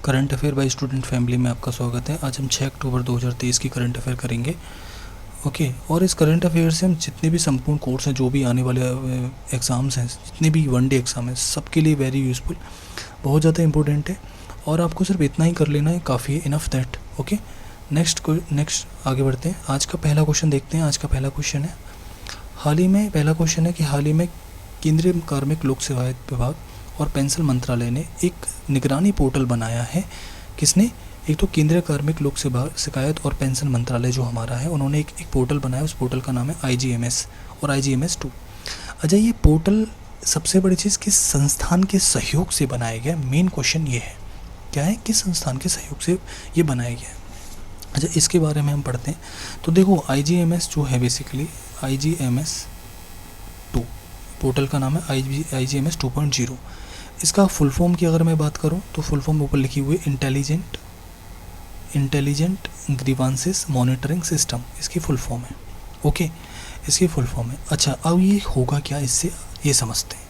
Current affair by student family में आपका स्वागत है। आज हम 6 अक्टूबर 2023 की करंट अफेयर करेंगे। ओके, और इस करंट अफेयर से हम जितने भी संपूर्ण कोर्स हैं, जो भी आने वाले एग्ज़ाम्स हैं, जितने भी वनडे एग्ज़ाम हैं, सबके लिए वेरी यूज़फुल, बहुत ज़्यादा इंपॉर्टेंट है। और आपको सिर्फ इतना ही कर लेना है, काफ़ी है, इनफ दैट। ओके, नेक्स्ट आगे बढ़ते हैं। आज का पहला क्वेश्चन देखते हैं। आज का पहला क्वेश्चन है, पहला क्वेश्चन है कि हाल ही में केंद्रीय कार्मिक लोक सेवायत विभाग और पेंशन मंत्रालय ने एक निगरानी पोर्टल बनाया है। किसने? एक तो केंद्रीय कार्मिक लोक सेवा शिकायत और पेंशन मंत्रालय जो हमारा है, उन्होंने एक पोर्टल बनाया। उस पोर्टल का नाम है IGMS और IGMS 2। अच्छा, ये पोर्टल सबसे बड़ी चीज़ किस संस्थान के सहयोग से बनाया गया? मेन क्वेश्चन ये है, क्या है, किस संस्थान के सहयोग से ये बनाया गया है। अच्छा, इसके बारे में हम पढ़ते हैं। तो देखो, IGMS जो है बेसिकली IGMS 2, पोर्टल का नाम है IGMS 2.0। इसका फुल फॉर्म की अगर मैं बात करूं तो फुल फॉर्म ऊपर लिखी हुई इंटेलिजेंट ग्रीवांसेस मॉनिटरिंग सिस्टम, इसकी फुल फॉर्म है। ओके, इसकी फुल फॉर्म है। अच्छा, अब ये होगा क्या, इससे ये समझते हैं।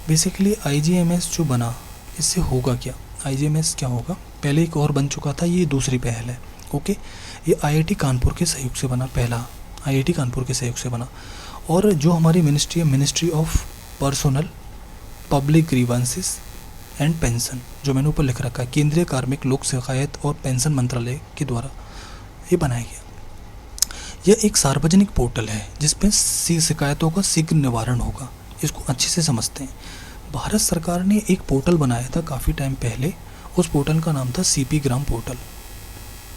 बेसिकली IGMS जो बना, इससे होगा क्या? IGMS क्या होगा? पहले एक और बन चुका था, ये दूसरी पहल है। ओके, ये IIT कानपुर के सहयोग से बना, पहला IIT कानपुर के सहयोग से बना। और जो हमारी मिनिस्ट्री है, ministry of personnel public grievances and pension, जो मैंने ऊपर लिख रखा है, केंद्रीय कार्मिक लोक शिकायत और पेंशन मंत्रालय के द्वारा ये बनाया गया। यह एक सार्वजनिक पोर्टल है जिसमें शिकायतों का शीघ्र निवारण होगा। इसको अच्छे से समझते हैं। भारत सरकार ने एक पोर्टल बनाया था काफ़ी टाइम पहले। उस पोर्टल का नाम था CP ग्राम पोर्टल,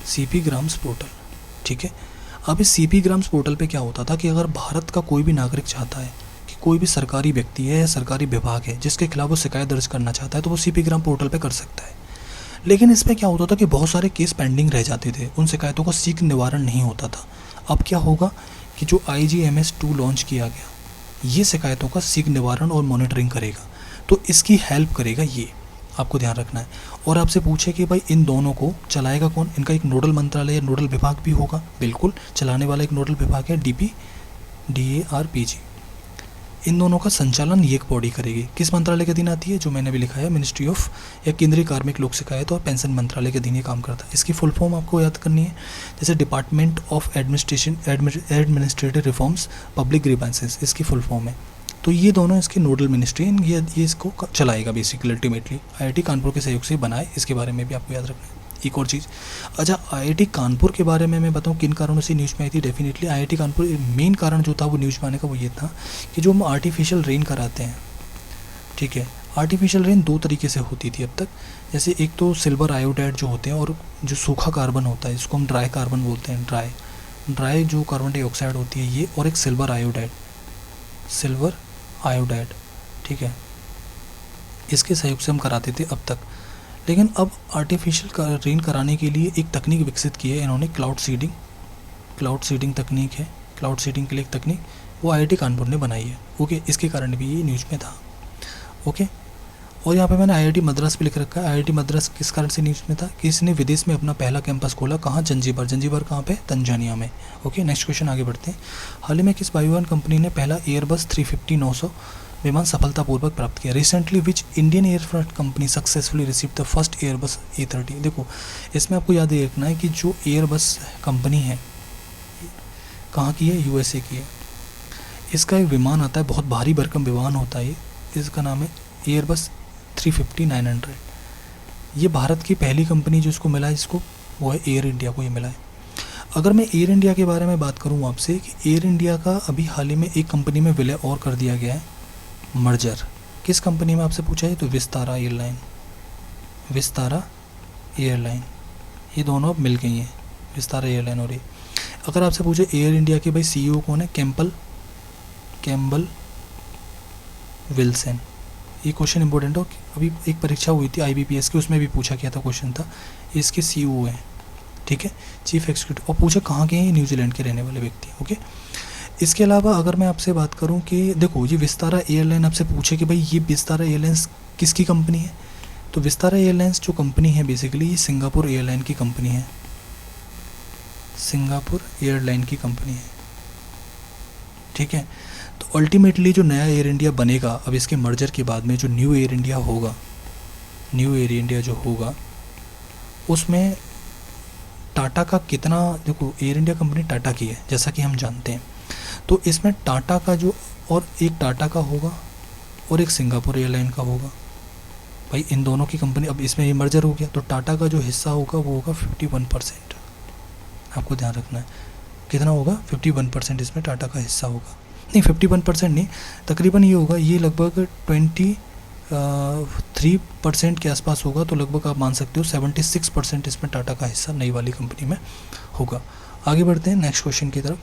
CP ग्राम्स पोर्टल। ठीक है, अब इस CP ग्राम्स पोर्टल पे क्या होता था कि अगर भारत का कोई भी नागरिक चाहता है, कोई भी सरकारी व्यक्ति है या सरकारी विभाग है जिसके खिलाफ वो शिकायत दर्ज करना चाहता है, तो वो CP ग्राम पोर्टल पे कर सकता है। लेकिन इसमें क्या होता था कि बहुत सारे केस पेंडिंग रह जाते थे, उन शिकायतों का शीघ्र निवारण नहीं होता था। अब क्या होगा कि जो IGMS 2 लॉन्च किया गया, ये शिकायतों का शीघ्र निवारण और मॉनिटरिंग करेगा, तो इसकी हेल्प करेगा, ये आपको ध्यान रखना है। और आपसे पूछे कि भाई इन दोनों को चलाएगा कौन? इनका एक नोडल मंत्रालय या नोडल विभाग भी होगा। बिल्कुल, चलाने वाला एक नोडल विभाग है DARPG। इन दोनों का संचालन ये एक बॉडी करेगी। किस मंत्रालय के अधीन आती है? जो मैंने भी लिखा है, मिनिस्ट्री ऑफ या केंद्रीय कार्मिक लोक शिकायत और पेंशन मंत्रालय के अधीन ये काम करता है। इसकी फुल फॉर्म आपको याद करनी है, जैसे department of administrative reforms public grievances, इसकी फुल फॉर्म है। तो ये दोनों इसके नोडल मिनिस्ट्री, ये इसको चलाएगा बेसिकली अल्टीमेटली। IIT कानपुर के सहयोग से बनाए, इसके बारे में भी आपको याद रखना है। एक और चीज़, अच्छा, IIT कानपुर के बारे में मैं बताऊं किन कारणों से न्यूज़ में आई थी। डेफिनेटली IIT कानपुर मेन कारण जो था वो न्यूज़ में आने का वो ये था कि जो हम आर्टिफिशियल रेन कराते हैं, ठीक है, आर्टिफिशियल रेन 2 तरीके से होती थी अब तक। जैसे एक तो सिल्वर आयोडाइड जो होते हैं, और जो सूखा कार्बन होता है, इसको हम ड्राई कार्बन बोलते हैं। ड्राई जो कार्बन डाइऑक्साइड होती है ये, और एक सिल्वर आयोडाइड, ठीक है, इसके सहयोग से हम कराते थे अब तक। लेकिन अब आर्टिफिशियल रेन कराने के लिए एक तकनीक विकसित की है इन्होंने, क्लाउड सीडिंग तकनीक है। क्लाउड सीडिंग के लिए एक तकनीक वो IIT कानपुर ने बनाई है। ओके, इसके कारण भी ये न्यूज़ में था। ओके, और यहाँ पे मैंने IIT मद्रास भी लिख रखा है। IIT मद्रास किस कारण से न्यूज़ में था कि इसने विदेश में अपना पहला कैंपस खोला। कहाँ? जंजीबार कहाँ पे? तंजानिया में। ओके, नेक्स्ट क्वेश्चन आगे बढ़ते हैं। हाल ही में किस वायुयान कंपनी ने पहला एयरबस 350-900 विमान सफलतापूर्वक प्राप्त किया? Recently which Indian aircraft company successfully receive the first Airbus A30? देखो, इसमें आपको याद रखना है कि जो एयरबस कंपनी है, कहाँ की है? USA की है। इसका एक विमान आता है, बहुत भारी भरकम विमान होता है ये, इसका नाम है एयरबस 350-900। ये भारत की पहली कंपनी जो इसको मिला है, जिसको वो है एयर इंडिया को ये मिला है। अगर मैं एयर इंडिया के बारे में बात करूँ आपसे, कि एयर इंडिया का अभी हाल ही में एक कंपनी में विलय और कर दिया गया है, मर्जर। किस कंपनी में आपसे पूछा है? तो विस्तारा एयरलाइन, ये दोनों अब मिल गई हैं, विस्तारा एयरलाइन। और ये अगर आपसे पूछे एयर इंडिया के भाई CEO कौन है? Campbell Wilson. ये क्वेश्चन इंपॉर्टेंट हो, अभी एक परीक्षा हुई थी IBPS की, उसमें भी पूछा गया था, क्वेश्चन था। इसके CEO हैं, ठीक है, चीफ एग्जीक्यूटिव। और पूछा कहाँ के हैं? न्यूजीलैंड के रहने वाले व्यक्ति। ओके, इसके अलावा अगर मैं आपसे बात करूं कि देखो, ये विस्तारा एयरलाइन आपसे पूछे कि भाई ये विस्तारा एयरलाइंस किसकी कंपनी है, तो विस्तारा एयरलाइंस जो कंपनी है बेसिकली ये सिंगापुर एयरलाइन की कंपनी है। ठीक है, तो अल्टीमेटली जो नया एयर इंडिया बनेगा, अब इसके मर्जर के बाद में जो न्यू एयर इंडिया जो होगा, उसमें टाटा का कितना, देखो एयर इंडिया कंपनी टाटा की है जैसा कि हम जानते हैं, तो इसमें टाटा का जो, और एक टाटा का होगा और एक सिंगापुर एयरलाइन का होगा। भाई इन दोनों की कंपनी, अब इसमें ये मर्जर हो गया तो टाटा का जो हिस्सा होगा वो होगा 51%। आपको ध्यान रखना है कितना होगा, 51% इसमें टाटा का हिस्सा होगा। नहीं 51% नहीं, तकरीबन ये होगा, ये लगभग 23% के आसपास होगा, तो लगभग आप मान सकते हो 76% इसमें टाटा का हिस्सा नई वाली कंपनी में होगा। आगे बढ़ते हैं नेक्स्ट क्वेश्चन की तरफ।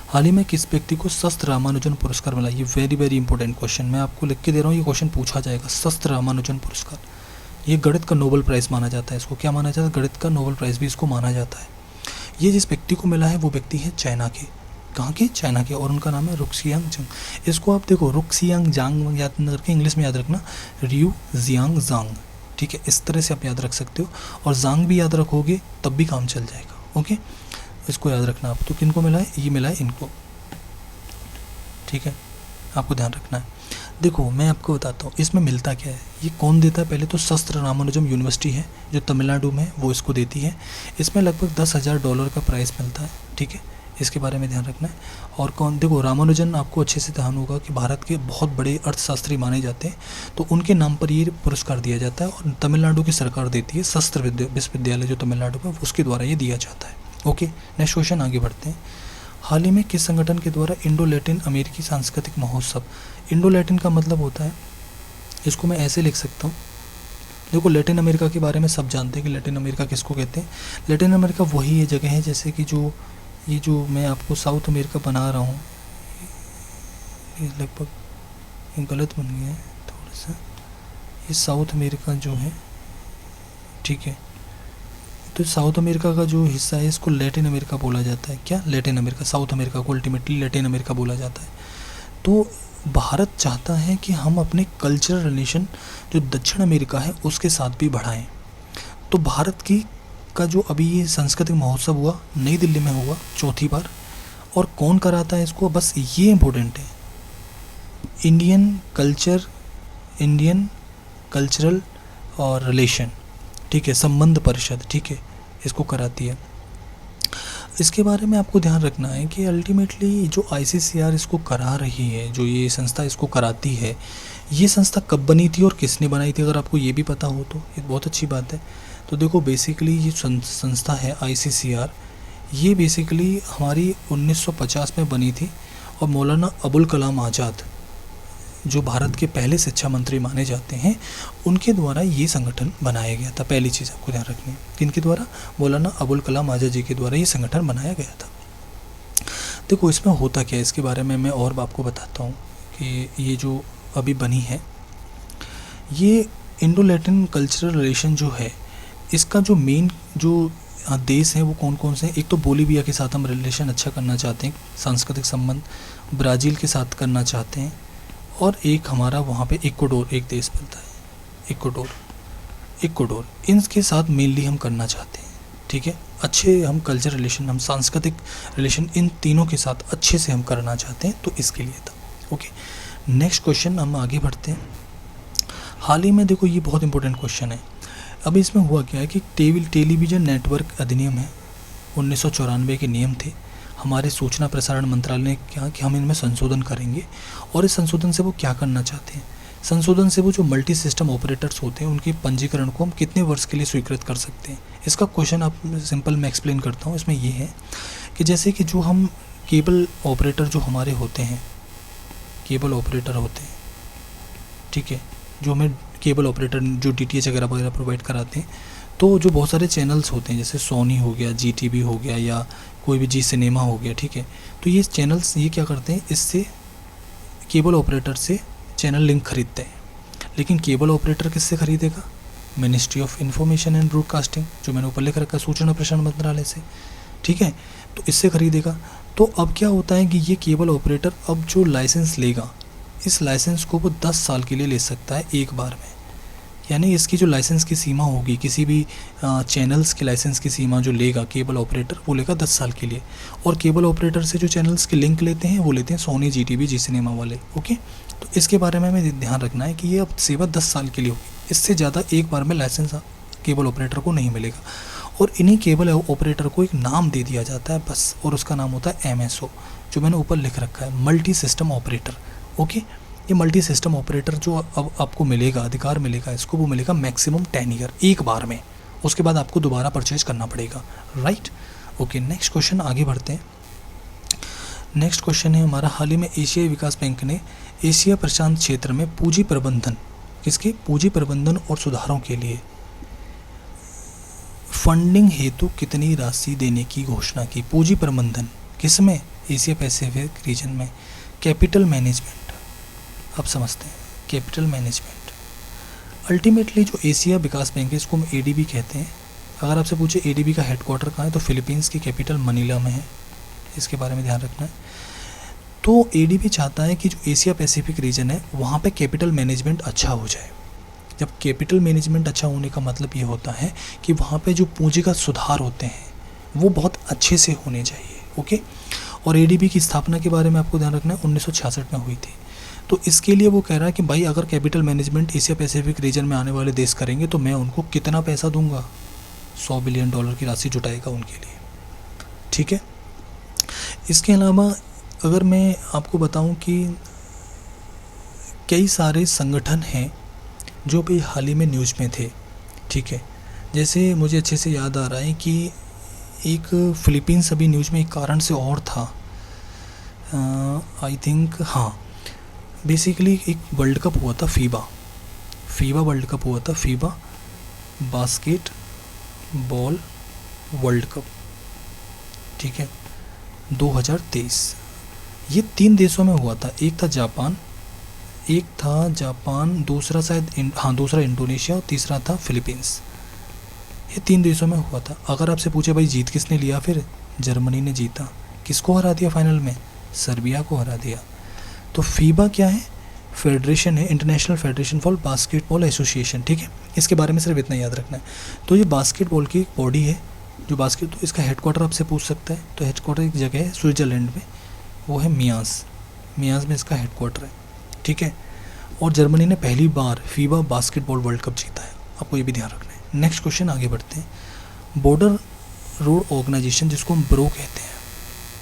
हाल ही में किस व्यक्ति को शस्त्र रामानुजन पुरस्कार मिला? ये वेरी वेरी इंपॉर्टेंट क्वेश्चन, मैं आपको लिख के दे रहा हूँ, ये क्वेश्चन पूछा जाएगा। शस्त्र रामानुजन पुरस्कार, ये गणित का नोबेल प्राइज़ माना जाता है इसको। क्या माना जाता है? गणित का नोबेल प्राइज़ भी इसको माना जाता है। ये जिस व्यक्ति को मिला है वो व्यक्ति है चाइना के। कहाँ के? चाइना के, और उनका नाम है रुक्सियांग जंग। इसको आप देखो रुक्सियांग जांग याद करके इंग्लिश में याद रखना, रियू जियांग जांग, ठीक है, इस तरह से आप याद रख सकते हो, और जांग भी याद रखोगे तब भी काम चल जाएगा। ओके, इसको याद रखना आप। तो किन को मिला है? ये मिला है इनको, ठीक है, आपको ध्यान रखना है। देखो मैं आपको बताता हूँ इसमें मिलता क्या है, ये कौन देता है। पहले तो शस्त्र रामानुजम यूनिवर्सिटी है जो तमिलनाडु में, वो इसको देती है। इसमें लगभग $10,000 का प्राइस मिलता है, ठीक है, इसके बारे में ध्यान रखना है। और कौन, देखो रामानुजन आपको अच्छे से ध्यान होगा कि भारत के बहुत बड़े अर्थशास्त्री माने जाते हैं, तो उनके नाम पर ये पुरस्कार दिया जाता है, और तमिलनाडु की सरकार देती है। शस्त्र विश्वविद्यालय जो तमिलनाडु में, उसके द्वारा ये दिया जाता है। ओके, नेक्स्ट क्वेश्चन आगे बढ़ते हैं। हाल ही में किस संगठन के द्वारा इंडो लैटिन अमेरिकी सांस्कृतिक महोत्सव, इंडो लैटिन का मतलब होता है, इसको मैं ऐसे लिख सकता हूँ, देखो लैटिन अमेरिका के बारे में सब जानते हैं कि लैटिन अमेरिका किसको कहते हैं। लैटिन अमेरिका वही ये जगह है जैसे कि जो ये जो मैं आपको साउथ अमेरिका बना रहा हूँ, ये लगभग गलत बन गया है थोड़ा सा, ये साउथ अमेरिका जो है, ठीक है, तो साउथ अमेरिका का जो हिस्सा है इसको लैटिन अमेरिका बोला जाता है। क्या? लैटिन अमेरिका, साउथ अमेरिका को अल्टीमेटली लैटिन अमेरिका बोला जाता है। तो भारत चाहता है कि हम अपने कल्चरल रिलेशन जो दक्षिण अमेरिका है उसके साथ भी बढ़ाएं। तो भारत की का जो अभी ये सांस्कृतिक महोत्सव हुआ नई दिल्ली में हुआ 4थी बार, और कौन कराता है इसको, बस ये इम्पोर्टेंट है, इंडियन कल्चरल और रिलेशन, ठीक है, संबंध परिषद, ठीक है, इसको कराती है। इसके बारे में आपको ध्यान रखना है कि अल्टीमेटली जो ICCR इसको करा रही है, जो ये संस्था इसको कराती है, ये संस्था कब बनी थी और किसने बनाई थी, अगर आपको ये भी पता हो तो ये बहुत अच्छी बात है। तो देखो बेसिकली ये संस्था है ICCR, ये बेसिकली हमारी 1950 में बनी थी, और मौलाना अबुल कलाम आज़ाद जो भारत के पहले शिक्षा मंत्री माने जाते हैं, उनके द्वारा ये संगठन बनाया गया था। पहली चीज़ आपको ध्यान रखनी है, किनके द्वारा? मौलाना अबुल कलाम आज़ाद जी के द्वारा ये संगठन बनाया गया था। देखो इसमें होता क्या है, इसके बारे में मैं और आपको बताता हूँ कि ये जो अभी बनी है, ये इंडो लैटिन कल्चरल रिलेशन जो है, इसका जो मेन जो देश हैं वो कौन कौन से हैं। एक तो बोलीविया के साथ हम रिलेशन अच्छा करना चाहते हैं, सांस्कृतिक संबंध, ब्राज़ील के साथ करना चाहते हैं, और एक हमारा वहाँ पे इक्वाडोर एक देश मिलता है, इक्वाडोर, इनके साथ मेनली हम करना चाहते हैं, ठीक है। अच्छे हम कल्चर रिलेशन, हम सांस्कृतिक रिलेशन इन तीनों के साथ अच्छे से हम करना चाहते हैं, तो इसके लिए था। ओके, नेक्स्ट क्वेश्चन हम आगे बढ़ते हैं। हाल ही में देखो ये बहुत इंपॉर्टेंट क्वेश्चन है। अब इसमें हुआ क्या है कि टेलीविज़न नेटवर्क अधिनियम है, 1994 के नियम थे। हमारे सूचना प्रसारण मंत्रालय ने कहा कि हम इनमें संशोधन करेंगे, और इस संशोधन से वो क्या करना चाहते हैं, संशोधन से वो जो मल्टी सिस्टम ऑपरेटर्स होते हैं उनके पंजीकरण को हम कितने वर्ष के लिए स्वीकृत कर सकते हैं। इसका क्वेश्चन आप सिंपल मैं एक्सप्लेन करता हूँ। इसमें ये है कि जैसे कि जो हम केबल ऑपरेटर जो हमारे होते हैं, केबल ऑपरेटर होते हैं, ठीक है, जो हमें केबल ऑपरेटर जो DTH वगैरह प्रोवाइड कराते हैं, तो जो बहुत सारे चैनल्स होते हैं जैसे सोनी हो गया, GTV हो गया, या कोई भी जी सिनेमा हो गया, ठीक है, तो ये चैनल्स ये क्या करते हैं, इससे केबल ऑपरेटर से चैनल लिंक खरीदते हैं। लेकिन केबल ऑपरेटर किससे खरीदेगा? Ministry of information and broadcasting, जो मैंने ऊपर लिख रखा है, सूचना प्रसारण मंत्रालय से, ठीक है, तो इससे खरीदेगा। तो अब क्या होता है कि ये केबल ऑपरेटर अब जो लाइसेंस लेगा, इस लाइसेंस को वो 10 साल के लिए ले सकता है एक बार में। यानी इसकी जो लाइसेंस की सीमा होगी, किसी भी चैनल्स के लाइसेंस की सीमा जो लेगा केबल ऑपरेटर, वो लेगा 10 साल के लिए। और केबल ऑपरेटर से जो चैनल्स के लिंक लेते हैं वो लेते हैं सोनी, GTV, जी सिनेमा वाले। ओके, तो इसके बारे में हमें ध्यान रखना है कि ये अब सेवा 10 साल के लिए होगी, इससे ज़्यादा एक बार में लाइसेंस केबल ऑपरेटर को नहीं मिलेगा। और इन्हीं केबल ऑपरेटर को एक नाम दे दिया जाता है बस, और उसका नाम होता है MSO, जो मैंने ऊपर लिख रखा है, मल्टी सिस्टम ऑपरेटर। ओके, ये मल्टी सिस्टम ऑपरेटर जो अब आपको मिलेगा, अधिकार मिलेगा इसको, वो मिलेगा मैक्सिमम 10 ईयर एक बार में, उसके बाद आपको दोबारा परचेज करना पड़ेगा, राइट। ओके, नेक्स्ट क्वेश्चन आगे बढ़ते हैं। नेक्स्ट क्वेश्चन है हमारा, हाल ही में एशियाई विकास बैंक ने एशिया प्रशांत क्षेत्र में पूंजी प्रबंधन, किसके पूंजी प्रबंधन और सुधारों के लिए फंडिंग हेतु कितनी राशि देने की घोषणा की। पूंजी प्रबंधन किस में, एशिया पैसिफिक रीजन में। कैपिटल मैनेजमेंट, आप समझते हैं कैपिटल मैनेजमेंट। अल्टीमेटली जो एशिया विकास बैंक है इसको हम ADB कहते हैं। अगर आपसे पूछे ADB का हेडक्वार्टर कहाँ है, तो फिलीपींस की कैपिटल मनीला में है, इसके बारे में ध्यान रखना है। तो ADB चाहता है कि जो एशिया पैसिफिक रीजन है वहाँ पे कैपिटल मैनेजमेंट अच्छा हो जाए। जब कैपिटल मैनेजमेंट अच्छा होने का मतलब ये होता है कि वहाँ पे जो पूंजीगत सुधार होते हैं वो बहुत अच्छे से होने चाहिए। ओके, और ADB की स्थापना के बारे में आपको ध्यान रखना है 1966 में हुई थी। तो इसके लिए वो कह रहा है कि भाई अगर capital management Asia Pacific region में आने वाले देश करेंगे तो मैं उनको कितना पैसा दूंगा, $100 बिलियन की राशि जुटाएगा उनके लिए, ठीक है। इसके अलावा अगर मैं आपको बताऊं कि कई सारे संगठन हैं जो भी हाल ही में न्यूज़ में थे, ठीक है। जैसे मुझे अच्छे से याद आ रहा है कि एक फिलीपींस अभी न्यूज़ में एक कारण से और था, आई थिंक, हाँ, बेसिकली एक वर्ल्ड कप हुआ था, फीबा वर्ल्ड कप हुआ था, FIBA basket ball world cup, ठीक है, 2023। ये 3 देशों में हुआ था, एक था जापान, दूसरा शायद दूसरा इंडोनेशिया और तीसरा था फिलीपींस। ये 3 देशों में हुआ था। अगर आपसे पूछे भाई जीत किसने लिया, फिर जर्मनी ने जीता। किसको हरा दिया फाइनल में, सर्बिया को हरा दिया। तो फीबा क्या है, फेडरेशन है, international federation for basketball association, ठीक है। इसके बारे में सिर्फ इतना याद रखना है। तो ये बास्केटबॉल की एक बॉडी है जो बास्केट, तो इसका हेडक्वार्टर आपसे पूछ सकता है, तो हेडक्वार्टर एक जगह है स्विट्ज़रलैंड में, वो है मियास में इसका हेडक्वार्टर है, ठीक है। और जर्मनी ने पहली बार फीबा बास्केटबॉल वर्ल्ड कप जीता है, आपको ये भी ध्यान रखना है। नेक्स्ट क्वेश्चन आगे बढ़ते हैं। बॉर्डर रोड ऑर्गेनाइजेशन, जिसको हम ब्रो कहते हैं,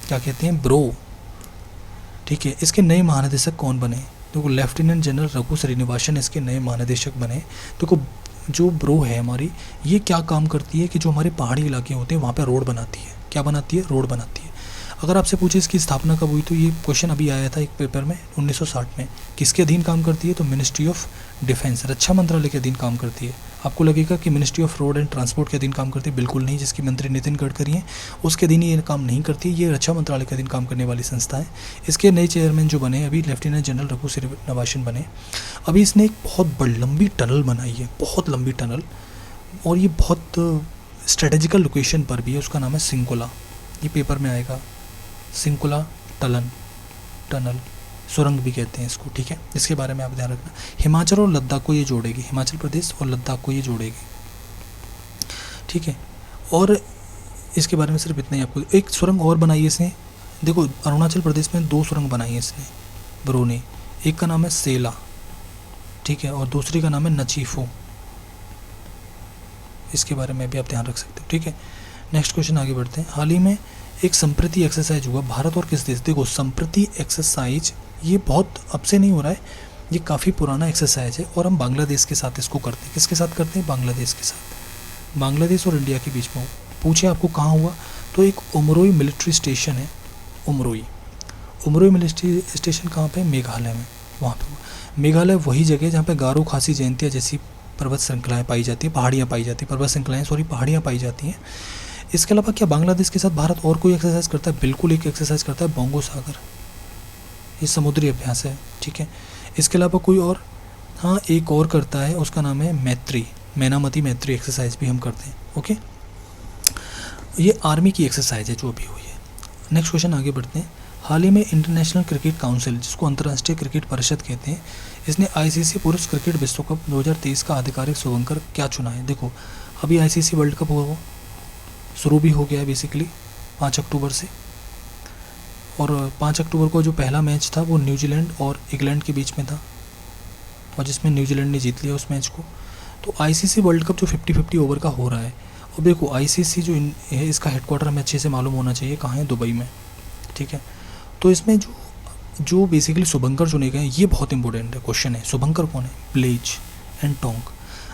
क्या कहते हैं, ब्रो, ठीक है। इसके नए महानिदेशक कौन बने, देखो लेफ्टिनेंट जनरल रघु श्रीनिवासन इसके नए महानिदेशक बने। देखो जो ब्रो है हमारी, ये क्या काम करती है कि जो हमारे पहाड़ी इलाके होते हैं वहाँ पे रोड बनाती है। क्या बनाती है, रोड बनाती है। अगर आपसे पूछे इसकी स्थापना कब हुई, तो ये क्वेश्चन अभी आया था एक पेपर में 1960 में। किसके अधीन काम करती है, तो मिनिस्ट्री ऑफ डिफेंस, रक्षा मंत्रालय के अधीन काम करती है। आपको लगेगा कि ministry of road and transport के अधीन काम करती है, बिल्कुल नहीं। जिसकी मंत्री नितिन गडकरी हैं उसके अधीन ये काम नहीं करती, ये रक्षा मंत्रालय के अधीन काम करने वाली संस्था है। इसके नए चेयरमैन जो बने अभी, लेफ्टिनेंट जनरल रघु श्रीनिवासन बने। अभी इसने एक बहुत लंबी टनल बनाई है, बहुत लंबी टनल, और ये बहुत स्ट्रेटेजिकल लोकेशन पर भी है। उसका नाम है सिंकोला, ये पेपर में आएगा, सिंकुला टनल, सुरंग भी कहते हैं इसको, ठीक है। इसके बारे में आप ध्यान रखना। हिमाचल और लद्दाख को ये जोड़ेगी, हिमाचल प्रदेश और लद्दाख को ये जोड़ेगी, ठीक है। और इसके बारे में सिर्फ इतना ही आपको, एक सुरंग और बनाई है इसने, देखो अरुणाचल प्रदेश में 2 सुरंग बनाई है इसने, ब्रो ने। एक का नाम है सेला, ठीक है, और दूसरी का नाम है नचीफो। इसके बारे में भी आप ध्यान रख सकते हो, ठीक है। नेक्स्ट क्वेश्चन आगे बढ़ते हैं। हाल ही में एक संप्रति एक्सरसाइज हुआ, भारत और किस देश, देखो संप्रति एक्सरसाइज ये बहुत अब से नहीं हो रहा है, ये काफ़ी पुराना एक्सरसाइज है, और हम बांग्लादेश के साथ इसको करते हैं। किसके साथ करते हैं, बांग्लादेश के साथ। बांग्लादेश और इंडिया के बीच में पूछे आपको कहाँ हुआ, तो एक उमरोई मिलिट्री स्टेशन है, उमरोई मिलिट्री स्टेशन कहाँ पे, मेघालय में, वहाँ पे हुआ। मेघालय वही जगह जहाँ पे गारो खासी जयंतिया जैसी पर्वत श्रृंखलाएँ पाई जाती है, पहाड़ियाँ पाई जाती है, पर्वत श्रृंखलाएँ सॉरी पहाड़ियाँ पाई जाती हैं। इसके अलावा क्या बांग्लादेश के साथ भारत और कोई एक्सरसाइज करता है, बिल्कुल एक एक्सरसाइज करता है, बोंगो सागर, ये समुद्री अभ्यास है, ठीक है। इसके अलावा कोई और, हाँ एक और करता है, उसका नाम है मैत्री, मैनामती मैत्री एक्सरसाइज भी हम करते हैं, ओके। ये आर्मी की एक्सरसाइज है जो अभी हुई है। नेक्स्ट क्वेश्चन आगे बढ़ते हैं। हाल ही में इंटरनेशनल क्रिकेट काउंसिल, जिसको अंतर्राष्ट्रीय क्रिकेट परिषद कहते हैं, इसने ICC पुरुष क्रिकेट विश्व कप 2023 का आधिकारिक शुभंकर क्या चुना है। देखो अभी ICC वर्ल्ड कप हुआ, शुरू भी हो गया है बेसिकली 5 अक्टूबर से, और 5 अक्टूबर को जो पहला मैच था वो न्यूजीलैंड और इंग्लैंड के बीच में था, और जिसमें न्यूजीलैंड ने जीत लिया उस मैच को। तो आईसीसी वर्ल्ड कप जो 50-50 ओवर का हो रहा है, और देखो आईसीसी जो है इसका हेडक्वार्टर हमें अच्छे से मालूम होना चाहिए कहाँ है, दुबई में, ठीक है। तो इसमें जो बेसिकली शुभंकर चुने गए, ये बहुत इंपॉर्टेंट है क्वेश्चन है। शुभंकर कौन है? Blaze and Tong.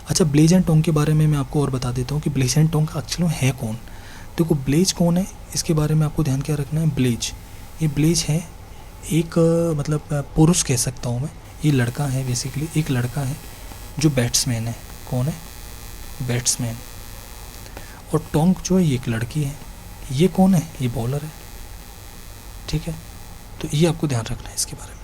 अच्छा, ब्लेज एंड टोंग के बारे में मैं आपको और बता देता हूँ कि ब्लेज एंड टोंग एक्चुअली है कौन। देखो ब्लेज कौन है, इसके बारे में आपको ध्यान क्या रखना है। ब्लेज, ये ब्लेज है एक मतलब पुरुष कह सकता हूँ मैं, ये लड़का है, बेसिकली एक लड़का है जो बैट्समैन है। कौन है? बैट्समैन। और टोंग जो है ये एक लड़की है। ये कौन है? ये बॉलर है, ठीक है। तो ये आपको ध्यान रखना है इसके बारे में,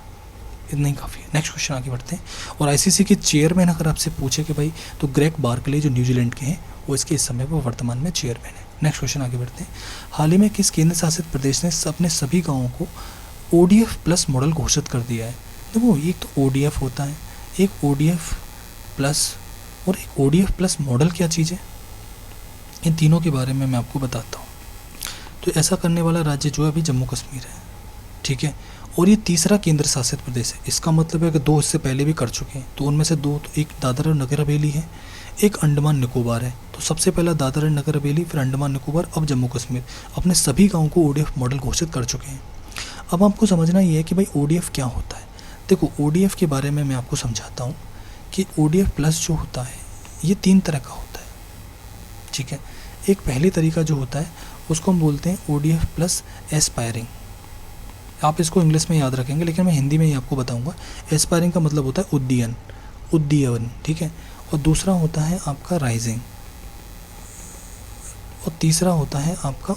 इतना ही काफ़ी है। नेक्स्ट क्वेश्चन आगे बढ़ते हैं। और आईसीसी के चेयरमैन अगर आपसे पूछे कि भाई, तो ग्रेग बार्कले जो न्यूजीलैंड के हैं, वो इसके इस समय पर वर्तमान में चेयरमैन है। नेक्स्ट क्वेश्चन आगे बढ़ते हैं। हाल ही में किस केंद्र शासित प्रदेश ने अपने सभी गाँवों को ODF प्लस मॉडल घोषित कर दिया है? देखो एक तो ODF होता है, एक ODF प्लस और एक ODF प्लस मॉडल क्या चीज़ है, इन तीनों के बारे में मैं आपको बताता हूँ। तो ऐसा करने वाला राज्य जो है अभी जम्मू कश्मीर है, ठीक है। और ये तीसरा केंद्र शासित प्रदेश है। इसका मतलब है कि 2 इससे पहले भी कर चुके हैं, तो उनमें से 2, तो एक दादरा और नगर हवेली है, एक अंडमान निकोबार है। तो सबसे पहला दादरा और नगर हवेली, फिर अंडमान निकोबार, अब जम्मू कश्मीर अपने सभी गाँवों को ODF मॉडल घोषित कर चुके हैं। अब आपको समझना ये है कि भाई ODF क्या होता है। देखो ODF के बारे में मैं आपको समझाता हूँ कि ODF प्लस जो होता है ये 3 तरह का होता है, ठीक है। एक पहले तरीका जो होता है उसको हम बोलते हैं ODF प्लस एस्पायरिंग। आप इसको इंग्लिश में याद रखेंगे, लेकिन मैं हिंदी में ही आपको बताऊंगा। एस्पायरिंग का मतलब होता है उद्दीयन, ठीक है। और दूसरा होता है आपका राइजिंग, और तीसरा होता है आपका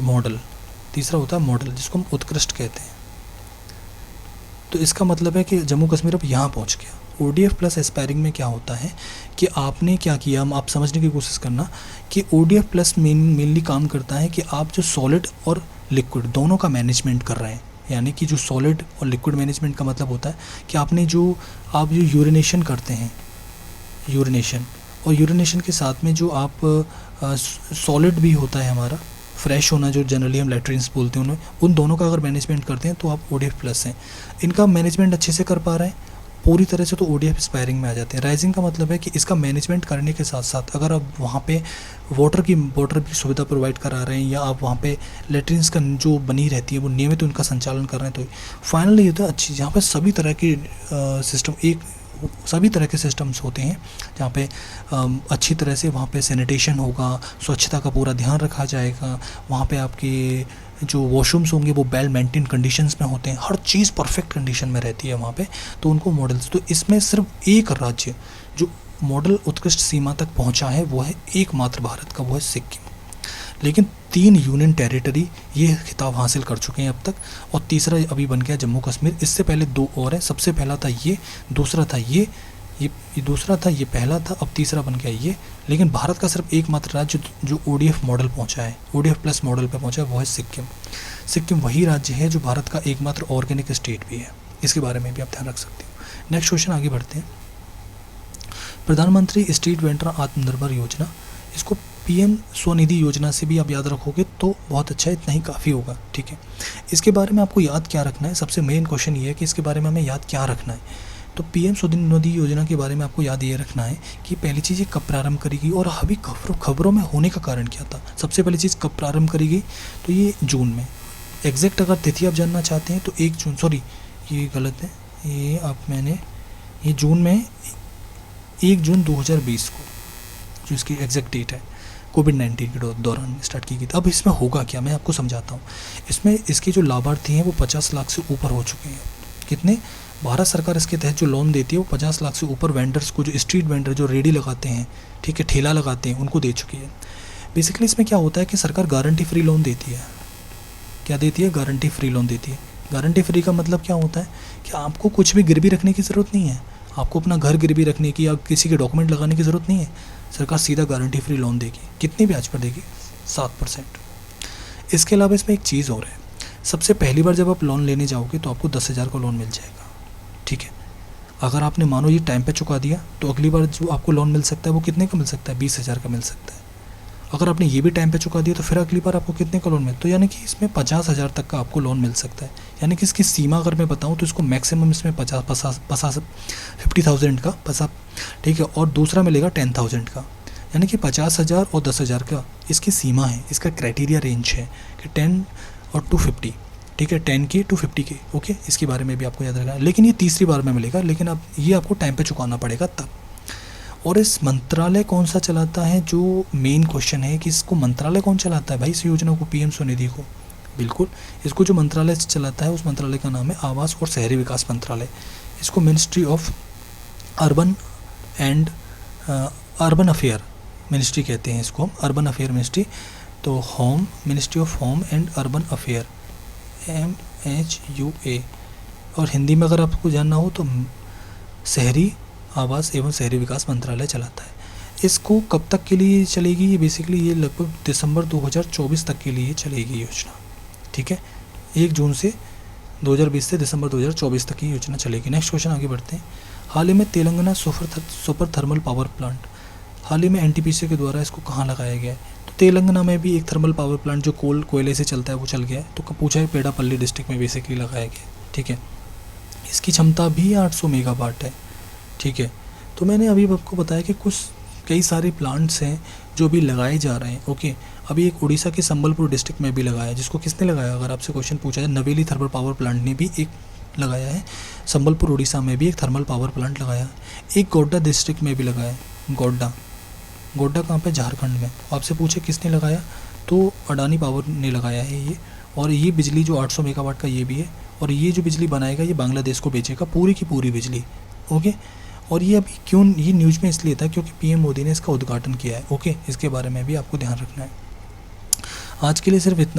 मॉडल। तीसरा होता है मॉडल, जिसको हम उत्कृष्ट कहते हैं। तो इसका मतलब है कि जम्मू कश्मीर अब यहाँ पहुँच गया। ODF प्लस एस्पायरिंग में क्या होता है कि आपने क्या किया, आप समझने की कोशिश करना कि ODF प्लस मेनली काम करता है कि आप जो सॉलिड और लिक्विड दोनों का मैनेजमेंट कर रहे हैं। यानी कि जो सॉलिड और लिक्विड मैनेजमेंट का मतलब होता है कि आप जो यूरिनेशन करते हैं, यूरिनेशन के साथ में जो आप सॉलिड भी होता है हमारा, फ्रेश होना जो जनरली हम लेट्रिन्स बोलते हैं, उनमें उन दोनों का अगर मैनेजमेंट करते हैं तो आप ODF प्लस हैं। इनका मैनेजमेंट अच्छे से कर पा रहे हैं पूरी तरह से, तो ODF एस्पायरिंग में आ जाते हैं। राइजिंग का मतलब है कि इसका मैनेजमेंट करने के साथ साथ अगर आप वहाँ पे वाटर की सुविधा प्रोवाइड करा रहे हैं, या आप वहाँ पे लेट्रिन्स का जो बनी रहती है वो नियमित उनका संचालन कर रहे हैं, तो फाइनली ये तो अच्छी, जहाँ पे सभी तरह के सिस्टम्स होते हैं, जहाँ पे अच्छी तरह से वहाँ पे सैनिटेशन होगा, स्वच्छता का पूरा ध्यान रखा जाएगा, वहाँ पे आपके जो वॉशरूम्स होंगे वो वेल मेंटेन कंडीशंस में होते हैं, हर चीज़ परफेक्ट कंडीशन में रहती है वहाँ पे, तो उनको मॉडल्स। तो इसमें सिर्फ एक राज्य जो मॉडल उत्कृष्ट सीमा तक पहुँचा है वो है एकमात्र भारत का, वो है सिक्किम। लेकिन 3 यूनियन टेरिटरी ये खिताब हासिल कर चुके हैं अब तक, और तीसरा अभी बन गया जम्मू कश्मीर। इससे पहले 2 और हैं, सबसे पहला था ये, दूसरा था ये दूसरा था, ये पहला था, अब तीसरा बन गया ये। लेकिन भारत का सिर्फ एकमात्र राज्य जो ODF मॉडल पहुंचा है, ODF प्लस मॉडल पे पहुंचा है, वो है सिक्किम। सिक्किम वही राज्य है जो भारत का एकमात्र ऑर्गेनिक स्टेट भी है। इसके बारे में भी आप ध्यान रख सकते हो। नेक्स्ट क्वेश्चन आगे बढ़ते हैं। प्रधानमंत्री स्ट्रीट वेंडर आत्मनिर्भर योजना, इसको PM स्वनिधि योजना से भी आप याद रखोगे तो बहुत अच्छा है, इतना ही काफ़ी होगा, ठीक है। इसके बारे में आपको याद क्या रखना है, सबसे मेन क्वेश्चन ये है कि इसके बारे में हमें याद क्या रखना है। तो PM स्वनिधि योजना के बारे में आपको याद ये रखना है कि पहली चीज़ ये कब प्रारंभ करेगी, और अभी खबरों में होने का कारण क्या था। सबसे पहली चीज़ कब प्रारंभ करेगी, तो ये जून में। एग्जैक्ट अगर तिथि आप जानना चाहते हैं तो 1 जून, सॉरी ये गलत है, ये जून में 1 जून 2020 को जो इसकी एग्जैक्ट डेट है, कोविड-19 के दौरान स्टार्ट की गई थी। अब इसमें होगा क्या, मैं आपको समझाता हूँ। इसमें इसके जो लाभार्थी हैं वो 50 लाख से ऊपर हो चुके हैं। कितने? भारत सरकार इसके तहत जो लोन देती है वो 50 लाख से ऊपर वेंडर्स को, जो स्ट्रीट वेंडर जो रेडी लगाते हैं, ठीक है, ठेला लगाते हैं, उनको दे चुकी है। बेसिकली इसमें क्या होता है कि सरकार गारंटी फ्री लोन देती है। क्या देती है? गारंटी फ्री लोन देती है। गारंटी फ्री का मतलब क्या होता है कि आपको कुछ भी गिरवी रखने की ज़रूरत नहीं है, आपको अपना घर गिरवी रखने की या किसी के डॉक्यूमेंट लगाने की ज़रूरत नहीं है। सरकार सीधा गारंटी फ्री लोन देगी। कितनी ब्याज पर देगी? 7%। इसके अलावा इसमें एक चीज़ और है, सबसे पहली बार जब आप लोन लेने जाओगे तो आपको 10,000 का लोन मिल जाएगा, ठीक है। अगर आपने मानो ये टाइम पे चुका दिया तो अगली बार जो आपको लोन मिल सकता है वो कितने का मिल सकता है? 20,000 का मिल सकता है। अगर आपने ये भी टाइम पे चुका दिया तो फिर अगली बार आपको कितने का लोन मिले, तो यानी कि इसमें 50,000 तक का आपको लोन मिल सकता है। यानी कि इसकी सीमा अगर मैं बताऊँ तो इसको मैक्सिमम इसमें 50,000 का पसा, ठीक है, और दूसरा मिलेगा 10,000 का, यानी कि 50,000 और 10,000 का इसकी सीमा है, इसका क्राइटेरिया रेंज है कि 10 और 250, ठीक है, 10 के 250 के, ओके, इसके बारे में भी आपको याद रखना है। लेकिन ये तीसरी बार में मिलेगा, लेकिन अब ये आपको टाइम पे चुकाना पड़ेगा तब। और इस मंत्रालय कौन सा चलाता है, जो मेन क्वेश्चन है कि इसको मंत्रालय कौन चलाता है भाई, इस योजना को, पीएम स्वनिधि को? बिल्कुल, इसको जो मंत्रालय चलाता है उस मंत्रालय का नाम है आवास और शहरी विकास मंत्रालय। इसको ministry of urban and urban affair ministry कहते हैं, इसको हम अर्बन अफेयर मिनिस्ट्री। तो home, ministry of home and urban affair, MHUA। और हिंदी में अगर आपको जानना हो तो शहरी आवास एवं शहरी विकास मंत्रालय चलाता है। इसको कब तक के लिए चलेगी, ये बेसिकली ये लगभग दिसंबर 2024 तक के लिए चलेगी योजना, ठीक है, 1 जून से 2020 से दिसंबर 2024 तक की योजना चलेगी। नेक्स्ट क्वेश्चन आगे बढ़ते हैं। हाल ही में Telangana super thermal power plant, हाल ही में NTPC के द्वारा इसको कहाँ लगाया गया है? तो तेलंगाना में भी एक थर्मल पावर प्लांट जो कोयले से चलता है वो चल गया है, तो पूछा है पेडापल्ली डिस्ट्रिक्ट में बेसिकली लगाया गया है, ठीक है। इसकी क्षमता भी 800 मेगावाट है, ठीक है। तो मैंने अभी आपको बताया कि कई सारे प्लांट्स हैं जो भी लगाए जा रहे हैं, ओके। अभी एक उड़ीसा के संबलपुर डिस्ट्रिक्ट में भी लगाया, जिसको किसने लगाया, अगर आपसे क्वेश्चन पूछा जाए, नवेली थर्मल पावर प्लांट ने भी एक लगाया है। संबलपुर उड़ीसा में भी एक थर्मल पावर प्लांट लगाया है। एक गोड्डा डिस्ट्रिक्ट में भी लगाया है, गोड्डा कहाँ पे, झारखंड में। आपसे पूछे किसने लगाया, तो अडानी पावर ने लगाया है ये। और ये बिजली जो 800 मेगावाट का ये भी है, और ये जो बिजली बनाएगा ये बांग्लादेश को बेचेगा पूरी की पूरी बिजली, ओके। और ये अभी क्यों ये न्यूज़ में इसलिए था क्योंकि पीएम मोदी ने इसका उद्घाटन किया है, ओके। इसके बारे में भी आपको ध्यान रखना है। आज के लिए सिर्फ इतना